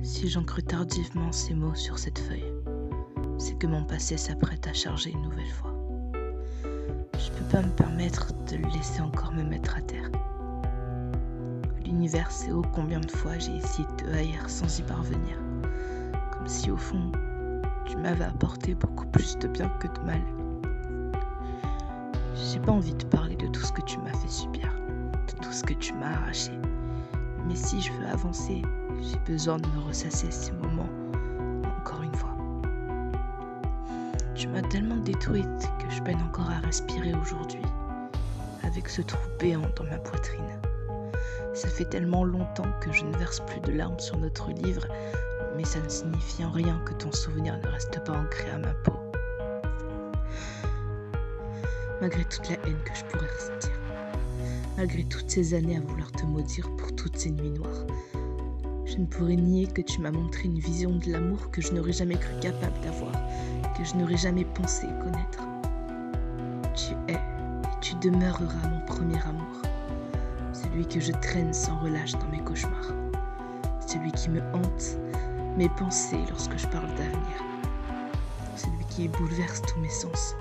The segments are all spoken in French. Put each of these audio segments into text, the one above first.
Si j'ancre tardivement ces mots sur cette feuille, c'est que mon passé s'apprête à charger une nouvelle fois. Je peux pas me permettre de le laisser encore me mettre à terre. L'univers sait ô combien de fois j'ai essayé de te haïr sans y parvenir. Comme si au fond, tu m'avais apporté beaucoup plus de bien que de mal. J'ai pas envie de parler de tout ce que tu m'as fait subir, de tout ce que tu m'as arraché. Mais si je veux avancer, j'ai besoin de me ressasser ces moments encore une fois. Tu m'as tellement détruite que je peine encore à respirer aujourd'hui, avec ce trou béant dans ma poitrine. Ça fait tellement longtemps que je ne verse plus de larmes sur notre livre, mais ça ne signifie en rien que ton souvenir ne reste pas ancré à ma peau. Malgré toute la haine que je pourrais ressentir, malgré toutes ces années à vouloir te maudire pour toutes ces nuits noires, je ne pourrais nier que tu m'as montré une vision de l'amour que je n'aurais jamais cru capable d'avoir, que je n'aurais jamais pensé connaître. Tu es et tu demeureras mon premier amour, celui que je traîne sans relâche dans mes cauchemars, celui qui me hante mes pensées lorsque je parle d'avenir, celui qui bouleverse tous mes sens,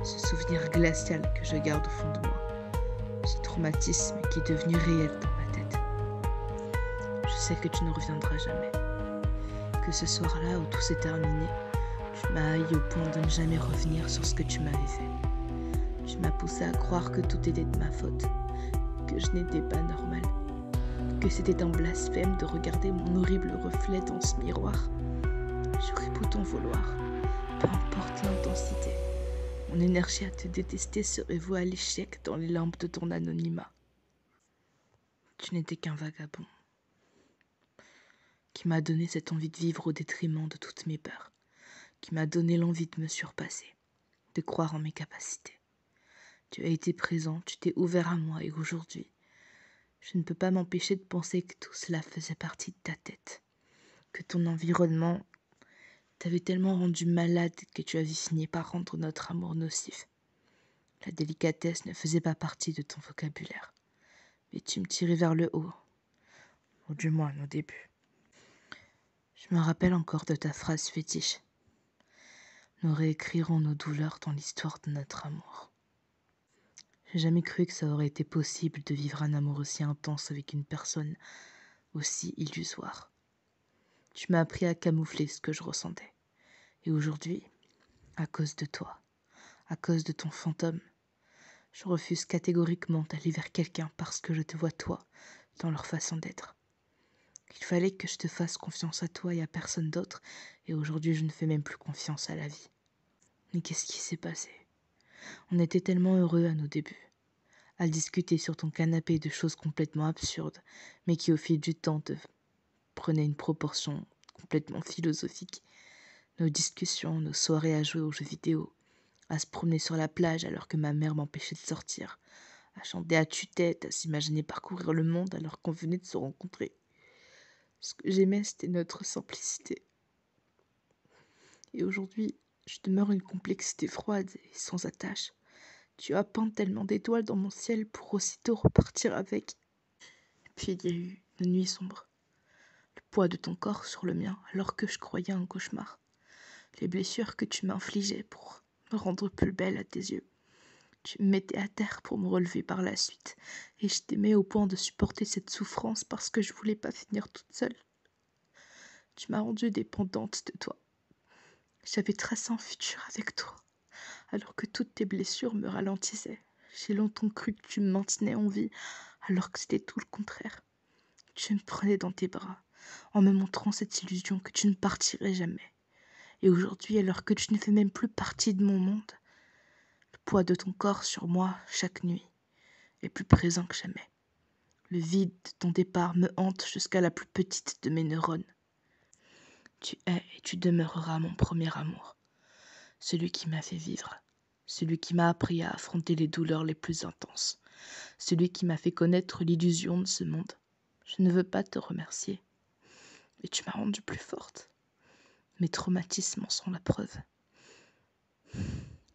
ce souvenir glacial que je garde au fond de moi, ce traumatisme qui est devenu réel dans ma tête. Je sais que tu ne reviendras jamais, que ce soir-là où tout s'est terminé, tu m'as haï au point de ne jamais revenir sur ce que tu m'avais fait. Tu m'as poussé à croire que tout était de ma faute, que je n'étais pas normale, que c'était un blasphème de regarder mon horrible reflet dans ce miroir. J'aurais beau t'en vouloir, peu importe l'intensité. Mon énergie à te détester serait vouée à l'échec dans les lampes de ton anonymat. Tu n'étais qu'un vagabond qui m'a donné cette envie de vivre au détriment de toutes mes peurs, qui m'a donné l'envie de me surpasser, de croire en mes capacités. Tu as été présent, tu t'es ouvert à moi et aujourd'hui, je ne peux pas m'empêcher de penser que tout cela faisait partie de ta tête, que ton environnement t'avait tellement rendu malade que tu avais fini par rendre notre amour nocif. La délicatesse ne faisait pas partie de ton vocabulaire, mais tu me tirais vers le haut, ou du moins au début. Je me rappelle encore de ta phrase fétiche. Nous réécrirons nos douleurs dans l'histoire de notre amour. J'ai jamais cru que ça aurait été possible de vivre un amour aussi intense avec une personne aussi illusoire. Tu m'as appris à camoufler ce que je ressentais. Et aujourd'hui, à cause de toi, à cause de ton fantôme, je refuse catégoriquement d'aller vers quelqu'un parce que je te vois toi dans leur façon d'être. Il fallait que je te fasse confiance à toi et à personne d'autre, et aujourd'hui je ne fais même plus confiance à la vie. Mais qu'est-ce qui s'est passé ? On était tellement heureux à nos débuts, à discuter sur ton canapé de choses complètement absurdes, mais qui au fil du temps prenaient une proportion complètement philosophique. Nos discussions, nos soirées à jouer aux jeux vidéo, à se promener sur la plage alors que ma mère m'empêchait de sortir, à chanter à tue-tête, à s'imaginer parcourir le monde alors qu'on venait de se rencontrer. Ce que j'aimais, c'était notre simplicité. Et aujourd'hui, je demeure une complexité froide et sans attache. Tu as peint tellement d'étoiles dans mon ciel pour aussitôt repartir avec. Et puis il y a eu une nuit sombre. Le poids de ton corps sur le mien alors que je croyais à un cauchemar. Les blessures que tu m'infligeais pour me rendre plus belle à tes yeux. Tu me mettais à terre pour me relever par la suite. Et je t'aimais au point de supporter cette souffrance parce que je voulais pas finir toute seule. Tu m'as rendue dépendante de toi. J'avais tracé un futur avec toi, alors que toutes tes blessures me ralentissaient. J'ai longtemps cru que tu me maintenais en vie, alors que c'était tout le contraire. Tu me prenais dans tes bras, en me montrant cette illusion que tu ne partirais jamais. Et aujourd'hui, alors que tu ne fais même plus partie de mon monde, le poids de ton corps sur moi, chaque nuit, est plus présent que jamais. Le vide de ton départ me hante jusqu'à la plus petite de mes neurones. Tu es et tu demeureras mon premier amour, celui qui m'a fait vivre, celui qui m'a appris à affronter les douleurs les plus intenses, celui qui m'a fait connaître l'illusion de ce monde. Je ne veux pas te remercier, mais tu m'as rendue plus forte. Mes traumatismes en sont la preuve.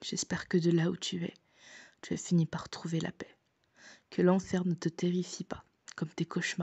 J'espère que de là où tu as fini par trouver la paix, que l'enfer ne te terrifie pas, comme tes cauchemars.